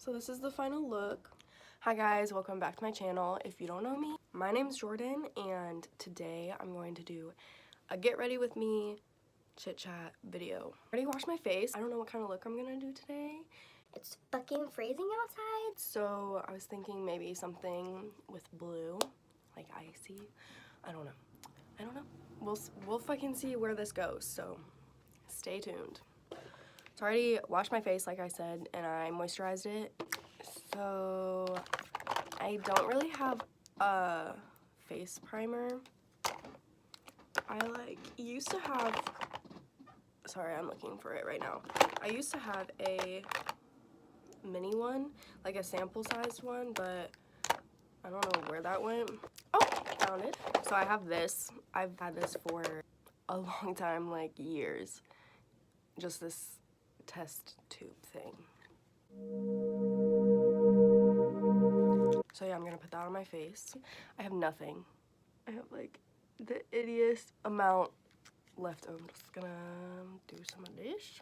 So this is the final look. Hi guys, welcome back to my channel. If you don't know me, my name's Jordan, and today I'm going to do a get ready with me chit chat video. I already washed my face. I don't know what kind of look I'm gonna do today. It's fucking freezing outside. So I was thinking maybe something with blue, like icy. I don't know. We'll fucking see where this goes, so stay tuned. So I already washed my face, like I said, and I moisturized it. So I don't really have a face primer. I used to have, sorry, I'm looking for it right now. I used to have a mini one, like a sample sized one, but I don't know where that went. Oh, found it. So I have this. I've had this for a long time, like years. Just this test tube thing. So yeah, I'm gonna put that on my face. I have nothing. I have like the ittiest amount left. I'm just gonna do some of this.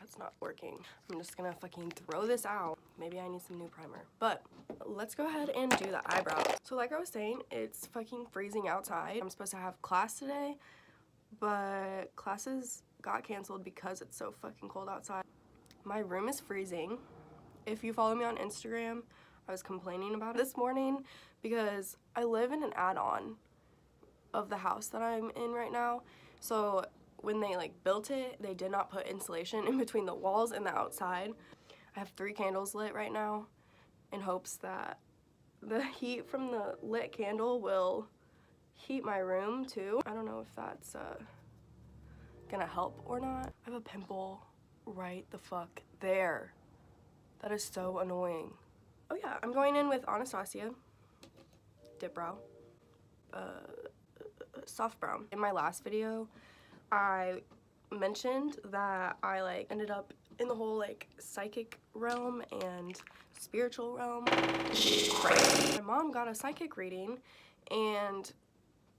That's not working. I'm just gonna fucking throw this out. Maybe I need some new primer. But let's go ahead and do the eyebrows. So like I was saying, it's fucking freezing outside. I'm supposed to have class today, but classes got canceled because it's so fucking cold outside. My room is freezing. If you follow me on Instagram, I was complaining about it this morning because I live in an add-on of the house that I'm in right now. So when they like built it, they did not put insulation in between the walls and the outside. I have 3 candles lit right now in hopes that the heat from the lit candle will heat my room too. I don't know if that's gonna help or not. I have a pimple right the fuck there. That is so annoying. Oh yeah, I'm going in with Anastasia Dip Brow, soft brown. In my last video, I mentioned that I ended up in the whole psychic realm and spiritual realm. My mom got a psychic reading, and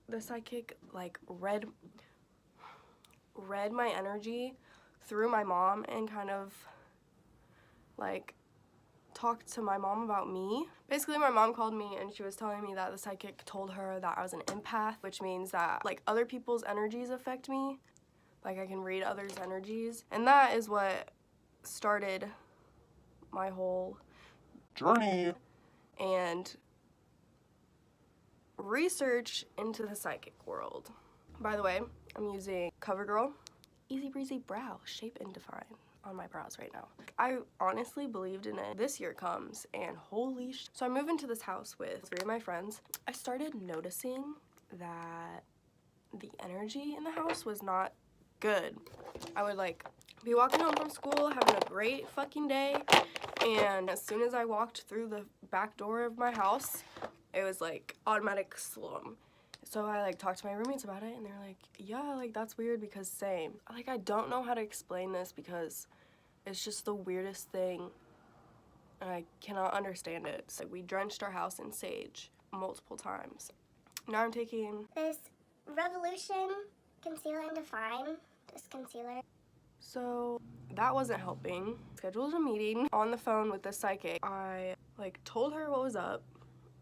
the psychic read my energy through my mom and kind of talked to my mom about me. Basically, my mom called me and she was telling me that the psychic told her that I was an empath, which means that other people's energies affect me. I can read others' energies. And that is what started my whole journey and research into the psychic world. By the way, I'm using CoverGirl Easy Breezy Brow Shape and Define on my brows right now. I honestly believed in it. This year comes and holy sh. So I moved into this house with 3 of my friends. I started noticing that the energy in the house was not good. I would be walking home from school, having a great fucking day, and as soon as I walked through the back door of my house, it was automatic slum. So I talked to my roommates about it, and they're like, yeah, that's weird because same. I don't know how to explain this because it's just the weirdest thing and I cannot understand it. So we drenched our house in sage multiple times. Now I'm taking this Revolution Conceal and Define, this concealer. So that wasn't helping. Scheduled a meeting on the phone with the psychic. I told her what was up,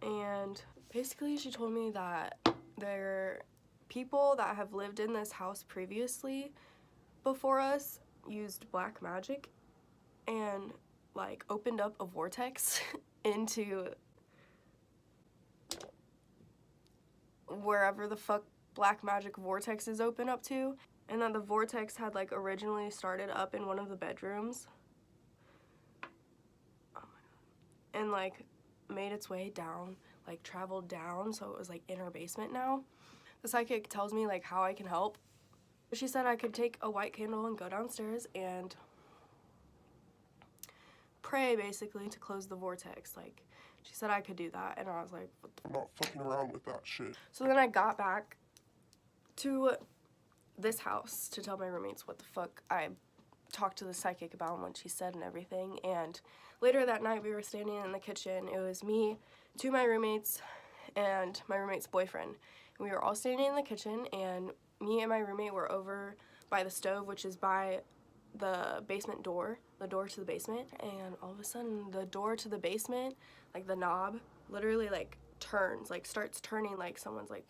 and basically she told me that there are people that have lived in this house previously before us used black magic and opened up a vortex into wherever the fuck black magic vortexes open up to, and then the vortex had originally started up in one of the bedrooms. Oh my god. And made its way down, traveled down, so it was in our basement now. The psychic tells me how I can help. She said I could take a white candle and go downstairs and pray basically to close the vortex. She said I could do that, and I was like, I'm not fucking around with that shit. So then I got back to this house to tell my roommates what the fuck I talked to the psychic about and what she said and everything. And later that night we were standing in the kitchen. It was me, 2 of my roommates, and my roommate's boyfriend. And we were all standing in the kitchen, and me and my roommate were over by the stove, which is by the basement door the door to the basement, and all of a sudden the door to the basement, like the knob, literally like turns, like starts turning, like someone's like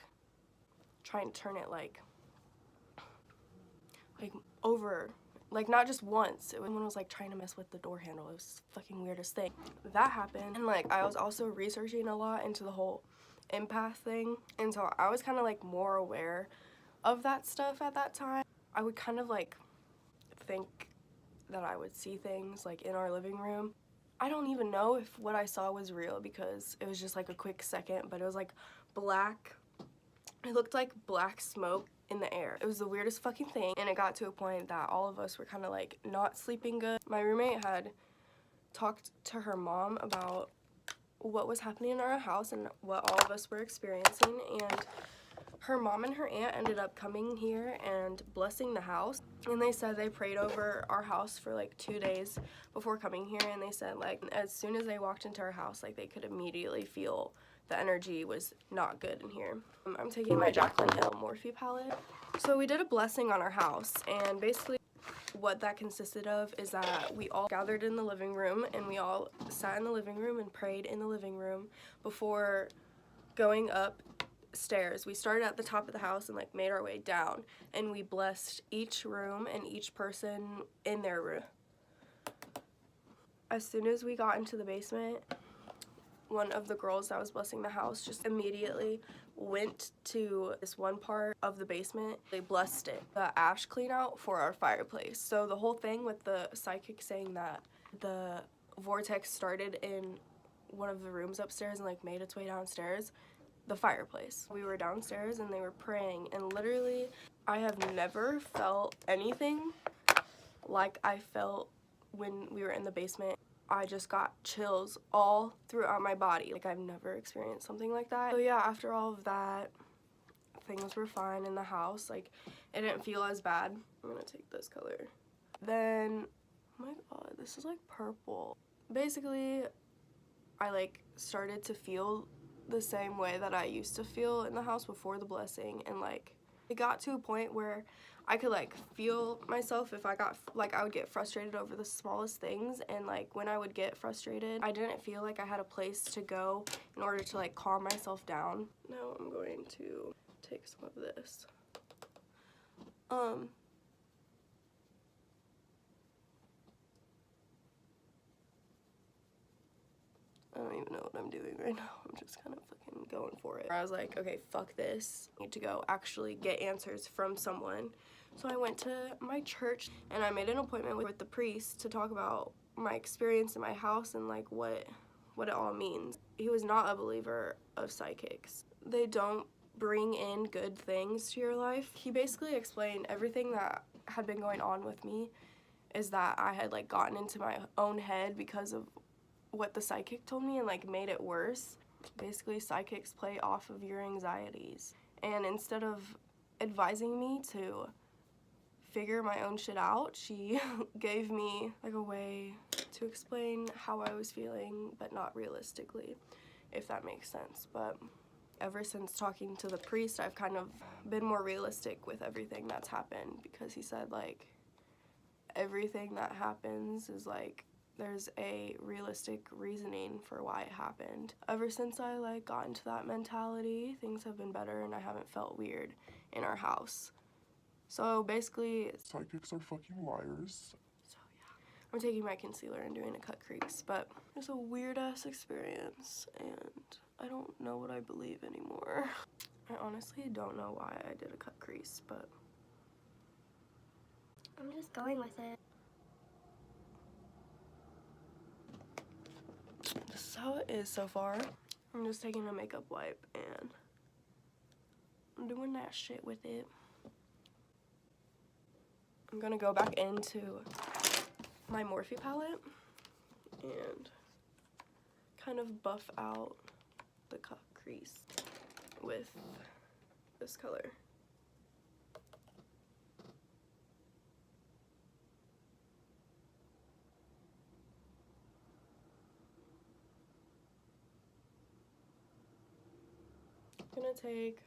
trying to turn it like over, like not just once. Someone was like trying to mess with the door handle. It was the fucking weirdest thing. That happened, and like I was also researching a lot into the whole empath thing, and so I was kind of like more aware of that stuff at that time. I would kind of like think that I would see things like in our living room. I don't even know if what I saw was real because it was just like a quick second, but it was like black. It looked like black smoke in the air. It was the weirdest fucking thing, and it got to a point that all of us were kind of like not sleeping good. My roommate had talked to her mom about what was happening in our house and what all of us were experiencing, and her mom and her aunt ended up coming here and blessing the house, and they said they prayed over our house for like 2 days before coming here, and they said like as soon as they walked into our house, like they could immediately feel the energy was not good in here. I'm taking my Jaclyn Morphe palette. So we did a blessing on our house, and basically what that consisted of is that we all gathered in the living room, and we all sat in the living room and prayed in the living room before going upstairs. We started at the top of the house and like made our way down, and we blessed each room and each person in their room. As soon as we got into the basement, one of the girls that was blessing the house just immediately went to this one part of the basement. They blessed it, the ash clean out for our fireplace. So the whole thing with the psychic saying that the vortex started in one of the rooms upstairs and like made its way downstairs, the fireplace. We were downstairs and they were praying, and literally I have never felt anything like I felt when we were in the basement. I just got chills all throughout my body. Like I've never experienced something like that. So yeah, after all of that, things were fine in the house. Like it didn't feel as bad. I'm gonna take this color. Then, oh my god, this is like purple. Basically, I like started to feel the same way that I used to feel in the house before the blessing, and like it got to a point where I could like feel myself if I got like I would get frustrated over the smallest things, and like when I would get frustrated, I didn't feel like I had a place to go in order to like calm myself down. Now I'm going to take some of this. I don't even know what I'm doing right now. I'm just kind of fucking going for it. I was like, okay, fuck this. I need to go actually get answers from someone. So I went to my church and I made an appointment with the priest to talk about my experience in my house and like what it all means. He was not a believer of psychics. They don't bring in good things to your life. He basically explained everything that had been going on with me is that I had like gotten into my own head because of what the psychic told me and like made it worse. Basically, psychics play off of your anxieties, and instead of advising me to figure my own shit out, she gave me like a way to explain how I was feeling, but not realistically, if that makes sense. But ever since talking to the priest, I've kind of been more realistic with everything that's happened, because he said like everything that happens is like there's a realistic reasoning for why it happened. Ever since I like got into that mentality, things have been better and I haven't felt weird in our house. So basically, Psychics are fucking liars. so yeah, I'm taking my concealer and doing a cut crease, but it's a weird ass experience and I don't know what I believe anymore. I honestly don't know why I did a cut crease, but I'm just going with it. this is how it is so far. I'm just taking a makeup wipe and I'm doing that shit with it. I'm gonna go back into my Morphe palette and kind of buff out the cut crease with this color. I'm gonna take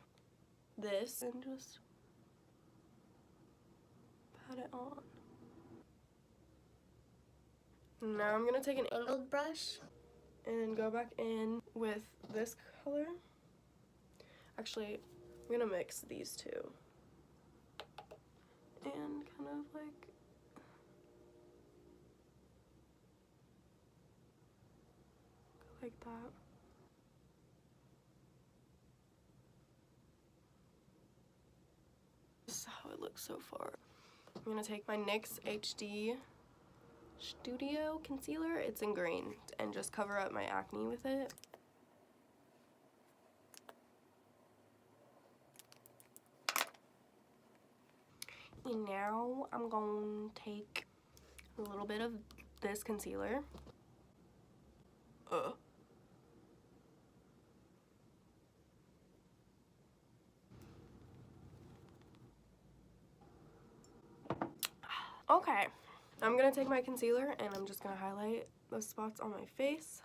this and just pat it on. Now I'm gonna take an angled brush and go back in with this color. Actually, I'm gonna mix these two. And kind of like that. This is how it looks so far. I'm gonna take my NYX HD Studio Concealer, it's in green, and just cover up my acne with it. And now I'm going to take a little bit of this concealer. Okay, I'm gonna take my concealer and I'm just gonna highlight those spots on my face.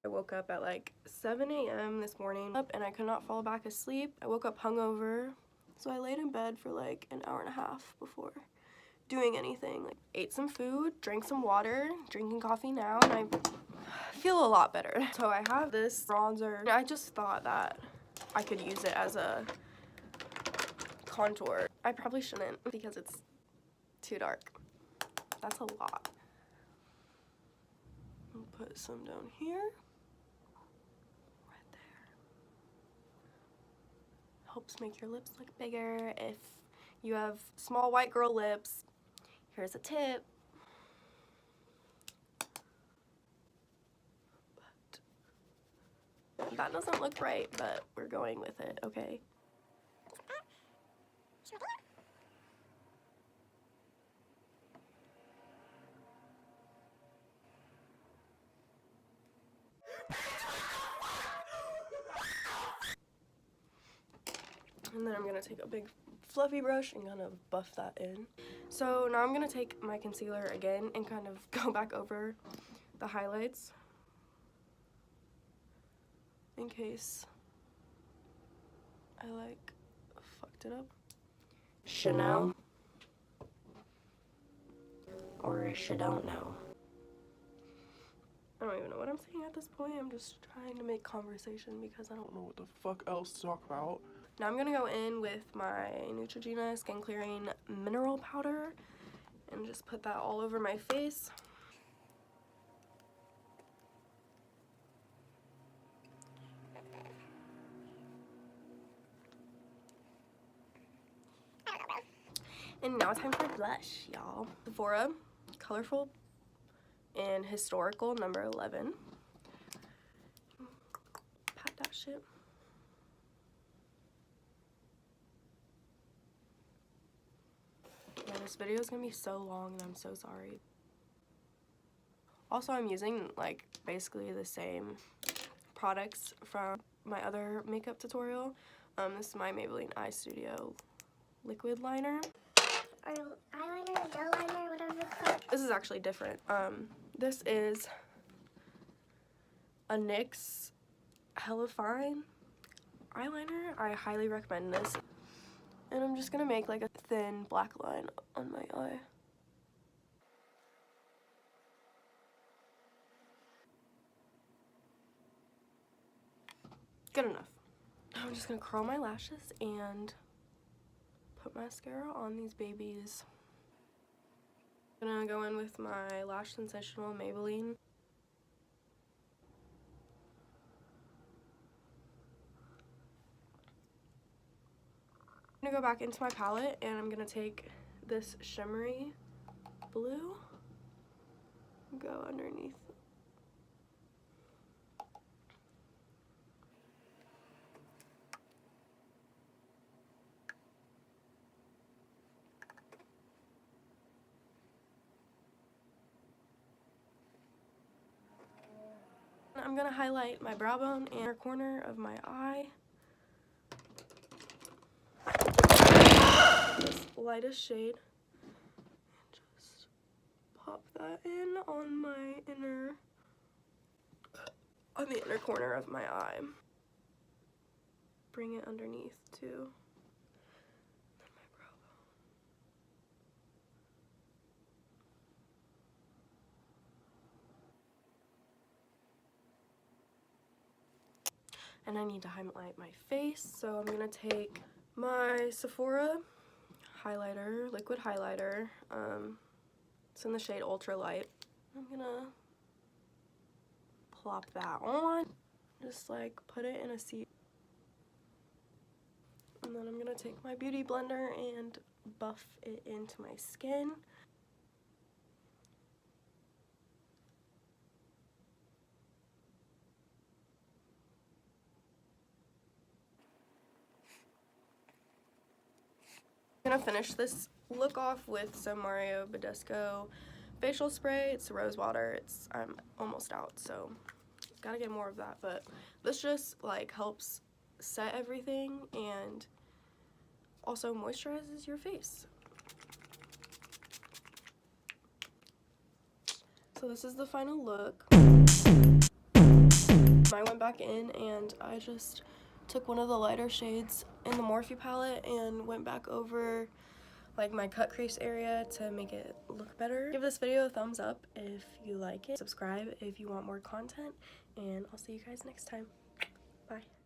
I woke up at like 7 a.m. this morning and I could not fall back asleep. I woke up hungover, so I laid in bed for like an hour and a half before doing anything. Like, ate some food, drank some water, drinking coffee now, and I feel a lot better. So I have this bronzer. I just thought that I could use it as a contour. I probably shouldn't because it's too dark. That's a lot. I'll put some down here. Right there. Helps make your lips look bigger. If you have small white girl lips, here's a tip. But that doesn't look right, but we're going with it, okay? And then I'm gonna take a big fluffy brush and kind of buff that in. So now I'm gonna take my concealer again and kind of go back over the highlights in case I like fucked it up. Chanel or don't know. I don't even know what I'm saying at this point. I'm just trying to make conversation because I don't know what the fuck else to talk about. Now I'm gonna go in with my Neutrogena Skin Clearing Mineral Powder and just put that all over my face. And now time for blush, y'all. Sephora Colorful and Historical number 11. Pat that shit. Yeah, this video is gonna be so long and I'm so sorry. Also, I'm using like basically the same products from my other makeup tutorial. This is my Maybelline Eye Studio liquid liner. Or eyeliner, gel liner, whatever it's called. This is actually different. This is a NYX Hella Fine eyeliner. I highly recommend this. And I'm just gonna make like a thin black line on my eye. Good enough. I'm just gonna curl my lashes and put mascara on these babies. I'm gonna go in with my Lash Sensational Maybelline. I'm gonna go back into my palette and I'm gonna take this shimmery blue and go underneath. I'm gonna highlight my brow bone and the corner of my eye. This lightest shade. And just pop that in on the inner corner of my eye. Bring it underneath too. Then my brow bone. And I need to highlight my face, so I'm gonna take my Sephora highlighter, liquid highlighter. It's in the shade Ultra Light. I'm gonna plop that on, just like put it in a seat. And then I'm gonna take my beauty blender and buff it into my skin. I'm gonna finish this look off with some Mario Badescu facial spray. It's rose water. I'm almost out, so gotta get more of that. But this just like helps set everything and also moisturizes your face. So this is the final look. I went back in and I just took one of the lighter shades in the Morphe palette and went back over like my cut crease area to make it look better. Give this video a thumbs up if you like it. Subscribe if you want more content, and I'll see you guys next time. Bye.